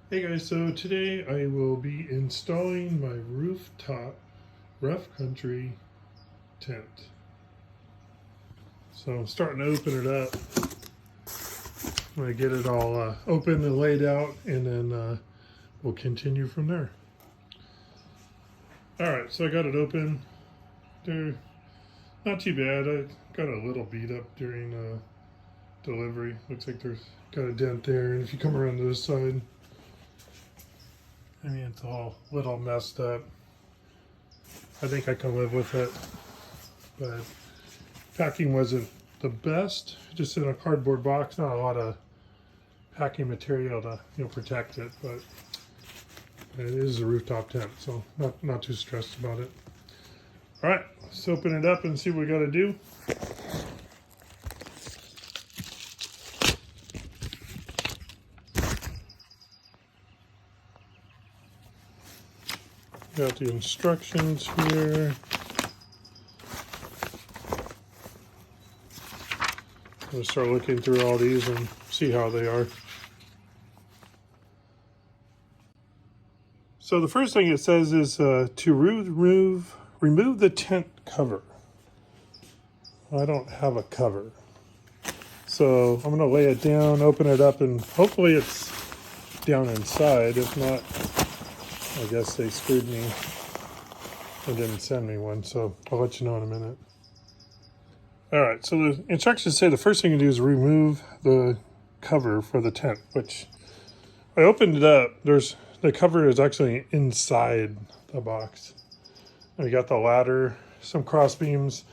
Hey guys, so today I will be installing my rooftop rough country tent. So I'm starting to open it up. I'm going to get it all open and laid out, and then we'll continue from there. Alright, so I got it open. They're not too bad. I got a little beat up during delivery. Looks like there's got a dent there, and if you come around to this side, I mean, it's all a little messed up. I think I can live with it, but packing wasn't the best. Just in a cardboard box, not a lot of packing material to protect it, but it is a rooftop tent, so not too stressed about it. All right, let's open it up and see what we got to do. Got the instructions here. I'm going to start looking through all these and see how they are. So the first thing it says is to remove the tent cover. I don't have a cover. So I'm going to lay it down, open it up, and hopefully it's down inside. If not, I guess they screwed me and didn't send me one, so I'll let you know in a minute. Alright, so the instructions say the first thing you do is remove the cover for the tent, which I opened it up. The cover is actually inside the box. And we got the ladder, some cross beams.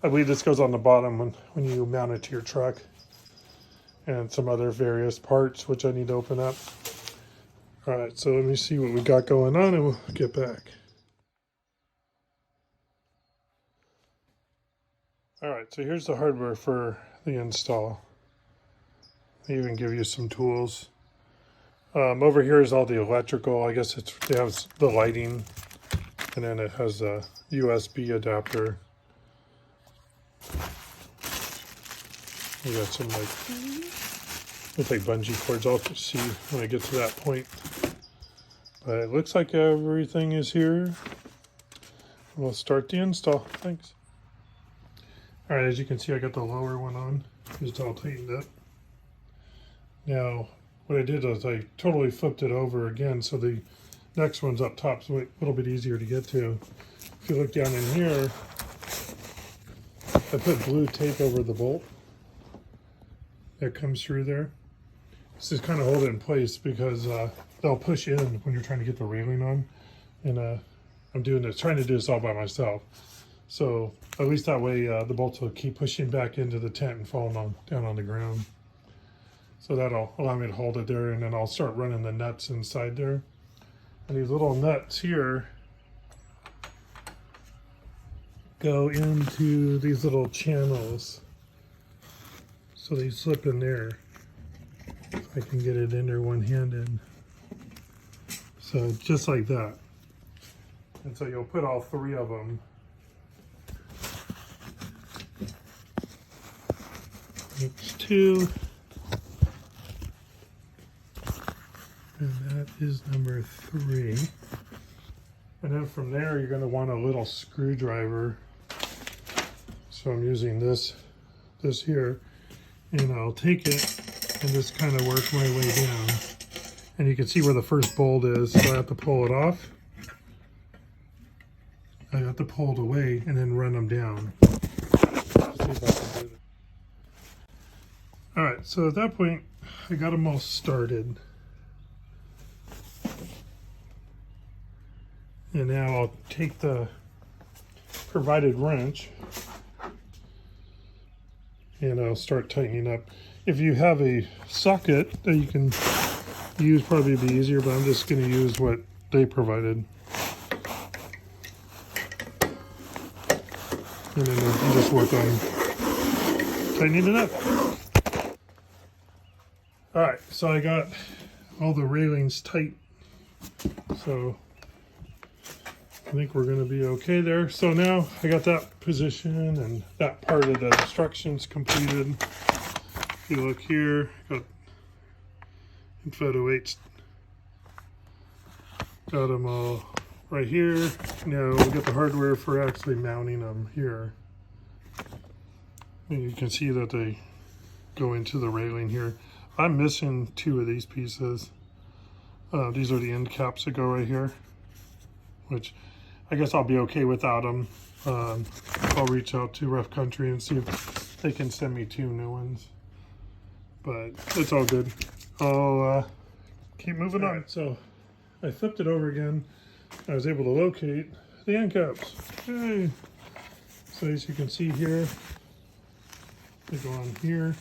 I believe this goes on the bottom when you mount it to your truck, and some other various parts which I need to open up. All right, so let me see what we got going on and we'll get back. All right, so here's the hardware for the install. They even give you some tools. Over here is all the electrical. I guess it has the lighting, and then it has a USB adapter. You got some looks like bungee cords. I'll see when I get to that point. But it looks like everything is here. We'll start the install. Thanks. All right, as you can see, I got the lower one on. It's all tightened up. Now, what I did is I totally flipped it over again, so the next one's up top, so it's a little bit easier to get to. If you look down in here, I put blue tape over the bolt that comes through there. This is kind of hold it in place because they'll push in when you're trying to get the railing on, and I'm trying to do this all by myself. So at least that way the bolts will keep pushing back into the tent and falling down on the ground. So that'll allow me to hold it there, and then I'll start running the nuts inside there. And these little nuts here go into these little channels. So they slip in there. I can get it in there one-handed. So just like that. And so you'll put all three of them. That's two. And that is number 3. And then from there, you're going to want a little screwdriver. So I'm using this here. And I'll take it and just kind of work my way down. And you can see where the first bolt is, so I have to pull it off. I have to pull it away and then run them down. All right, so at that point, I got them all started. And now I'll take the provided wrench and I'll start tightening up. If you have a socket that you can use, probably be easier, but I'm just going to use what they provided. And then I'll just work on tightening it up. All right, so I got all the railings tight. So I think we're going to be okay there. So now I got that position and that part of the instructions completed. If you look here, got in photo 8 Got them all right here. Now we got the hardware for actually mounting them here. And you can see that they go into the railing here. I'm missing 2 of these pieces. These are the end caps that go right here, which I guess I'll be okay without them. I'll reach out to Rough Country and see if they can send me 2 new ones, but it's all good. I'll keep moving on. So I flipped it over again. I was able to locate the end caps. Hey. So as you can see here, they go on here.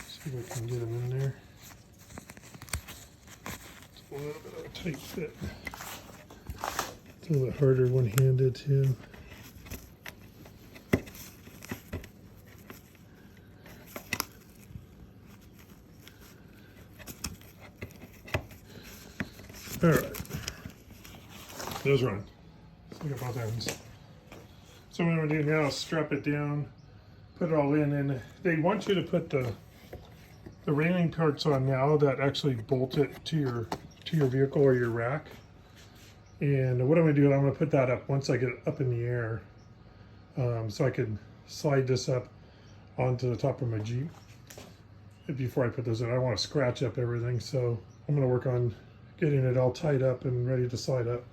See if I can get them in there. It's a little bit of a tight fit. It's a little bit harder one-handed too. All right, those run. Let's look at both ends. So what I'm gonna do now is strap it down, put it all in, and they want you to put the railing parts on now that actually bolt it to your vehicle or your rack. And what I'm gonna do is I'm gonna put that up once I get it up in the air, so I can slide this up onto the top of my Jeep. Before I put those in, I want to scratch up everything, so I'm gonna work on getting it all tied up and ready to slide up.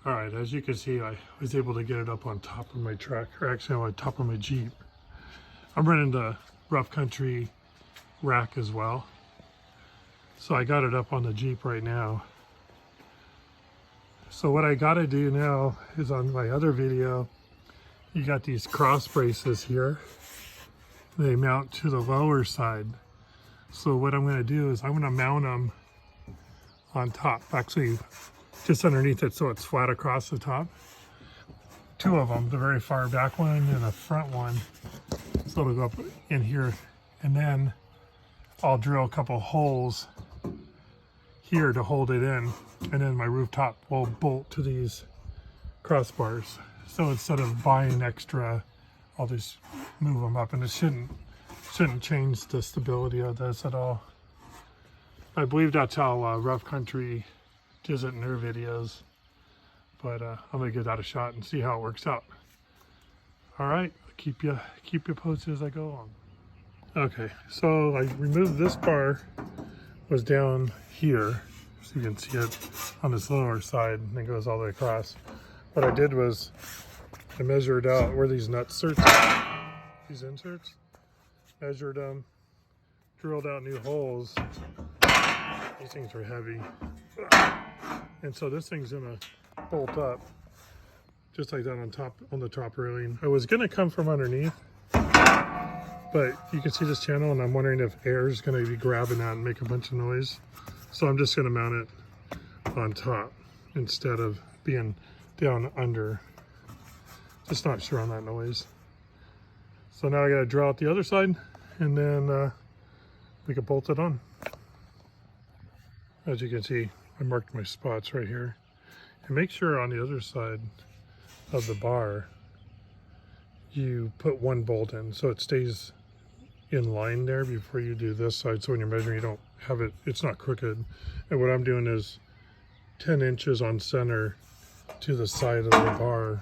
All right, as you can see, I was able to get it up on top of my truck, or actually on top of my Jeep. I'm running the Rough Country rack as well. So I got it up on the Jeep right now. So what I gotta do now is, on my other video, you got these cross braces here. They mount to the lower side. So what I'm gonna do is I'm gonna mount them on top, actually just underneath it so it's flat across the top. 2 of them, the very far back one and the front one. So it'll go up in here, and then I'll drill a couple holes here to hold it in, and then my rooftop will bolt to these crossbars. So instead of buying extra, I'll just move them up, and it shouldn't change the stability of this at all. I believe that's how Rough Country does it in their videos, but I'm gonna give that a shot and see how it works out. All right, keep you posted as I go along. Okay, so I removed this bar, was down here, so you can see it on this lower side, and it goes all the way across. What I did was I measured out where these inserts, measured them, drilled out new holes. These things are heavy. And so this thing's gonna bolt up just like that on the top railing. I was gonna come from underneath, but you can see this channel, and I'm wondering if air is gonna be grabbing that and make a bunch of noise. So I'm just gonna mount it on top instead of being down under. Just not sure on that noise. So now I gotta drill out the other side, and then we can bolt it on. As you can see, I marked my spots right here. And make sure on the other side of the bar, you put 1 bolt in so it stays in line there before you do this side. So when you're measuring, you don't have it, it's not crooked. And what I'm doing is 10 inches on center to the side of the bar,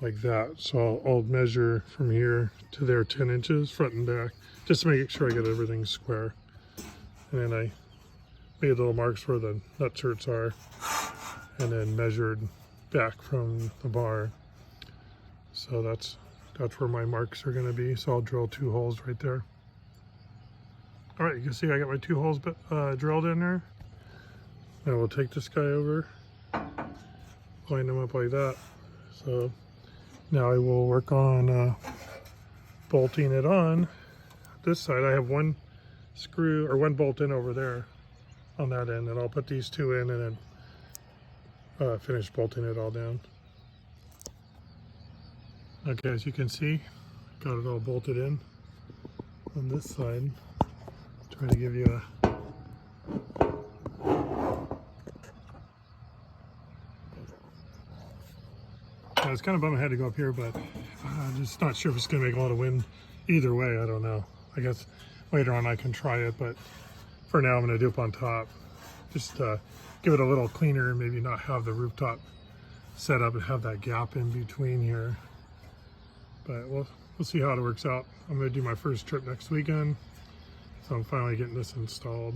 like that. So I'll measure from here to there 10 inches, front and back, just to make sure I get everything square. And then I made little marks where the nutserts are, and then measured back from the bar. So that's where my marks are gonna be. So I'll drill 2 holes right there. All right, you can see I got my 2 holes drilled in there. Now we'll take this guy over, line them up like that. So now I will work on bolting it on this side. I have 1 screw or 1 bolt in over there on that end, and I'll put these 2 in and then finish bolting it all down. Okay, as you can see, got it all bolted in on this side. Try to give you a I was kind of bummed I had to go up here, but I'm just not sure if it's going to make a lot of wind either way. I don't know. I guess later on I can try it, but for now I'm going to do up on top. Just give it a little cleaner and maybe not have the rooftop set up and have that gap in between here. But we'll see how it works out. I'm going to do my first trip next weekend, so I'm finally getting this installed.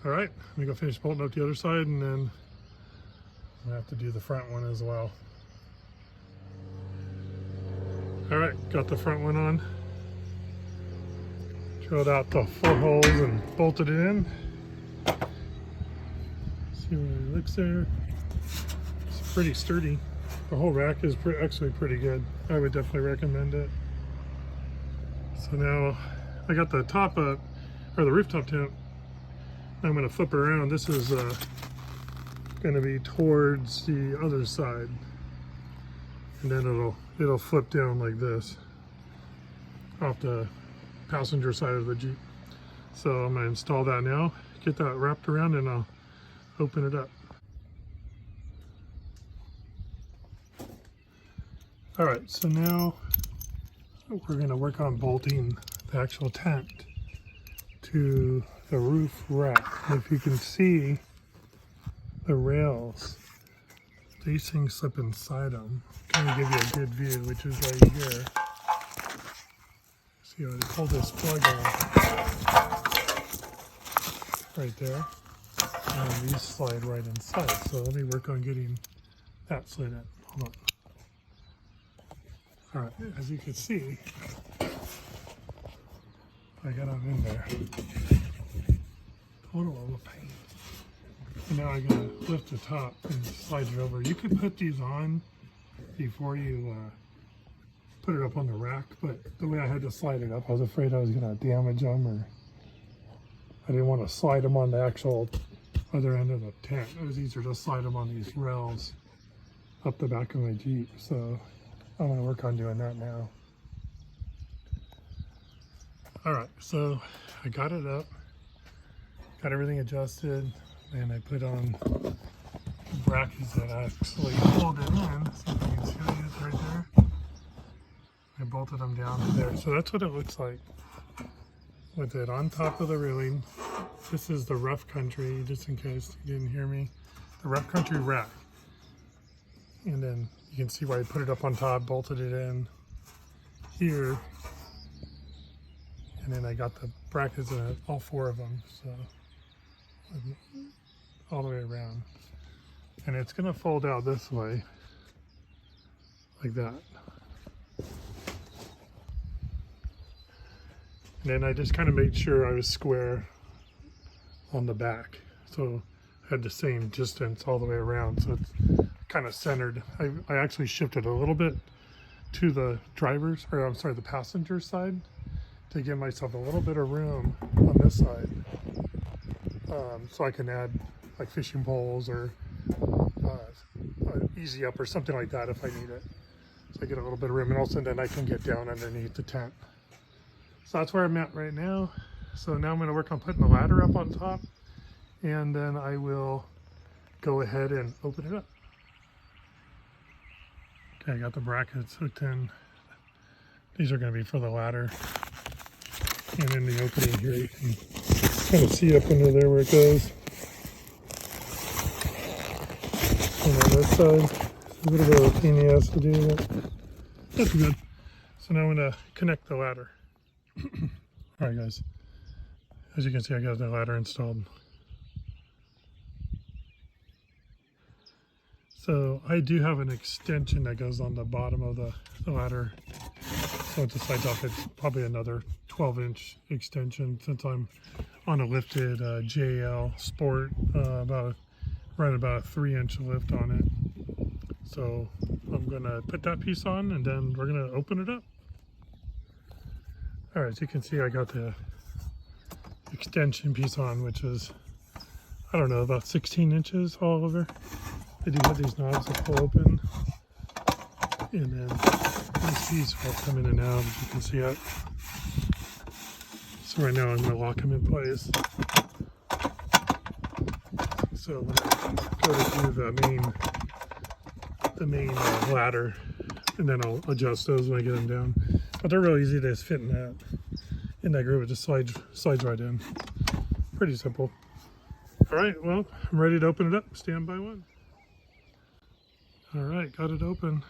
All right, let me go finish bolting up the other side, and then I'm gonna have to do the front one as well. All right, got the front one on. Drilled out the 4 holes and bolted it in. See what it looks there. It's pretty sturdy. The whole rack is actually pretty good. I would definitely recommend it. So now I got the top up, or the rooftop tent. I'm going to flip it around. This is going to be towards the other side, and then it'll flip down like this off the passenger side of the Jeep. So I'm going to install that now, get that wrapped around, and I'll open it up. All right, so now we're going to work on bolting the actual tent to the roof rack. If you can see the rails, these things slip inside them. Kind of give you a good view, which is right here. See, I pull this plug off right there, and these slide right inside. So let me work on getting that slid in. Hold on. All right, as you can see, I got them in there. Total of a pain. And now I gotta lift the top and slide it over. You could put these on before you put it up on the rack, but the way I had to slide it up, I was afraid I was gonna damage them, or I didn't want to slide them on the actual other end of the tent. It was easier to slide them on these rails up the back of my Jeep. So I'm gonna work on doing that now. All right, so I got it up, got everything adjusted, and I put on brackets that actually hold it in. So you can see it right there. I bolted them down to there. So that's what it looks like with it on top of the railing. This is the Rough Country, just in case you didn't hear me. The Rough Country rack. And then you can see why I put it up on top, bolted it in here. And then I got the brackets in it, all 4 of them, so all the way around. And it's gonna fold out this way, like that. And then I just kind of made sure I was square on the back. So I had the same distance all the way around, so it's kind of centered. I actually shifted a little bit to the driver's, or I'm sorry, the passenger side, to give myself a little bit of room on this side, so I can add like fishing poles or easy up or something like that if I need it. So I get a little bit of room, and also then I can get down underneath the tent. So that's where I'm at right now. So now I'm going to work on putting the ladder up on top, and then I will go ahead and open it up. Okay, I got the brackets hooked in. These are going to be for the ladder. And in the opening here, you can kind of see up under there where it goes. And on this side, it's a little bit of a pain in the ass to do, but that's good. So now I'm going to connect the ladder. All right, guys. As you can see, I got the ladder installed. So I do have an extension that goes on the bottom of the ladder. So it decides off, it's probably another 12-inch extension, since I'm on a lifted JL Sport, running about a 3-inch lift on it. So I'm gonna put that piece on, and then we're gonna open it up. All right, as you can see, I got the extension piece on, which is, I don't know, about 16 inches all over. They do have these knobs that pull open, and then this piece will come in and out, as you can see it. So right now I'm going to lock them in place. So when I go to do the main ladder, and then I'll adjust those when I get them down. But they're real easy to just fit in that groove. It just slides right in. Pretty simple. All right, well, I'm ready to open it up. Stand by one. All right, got it open.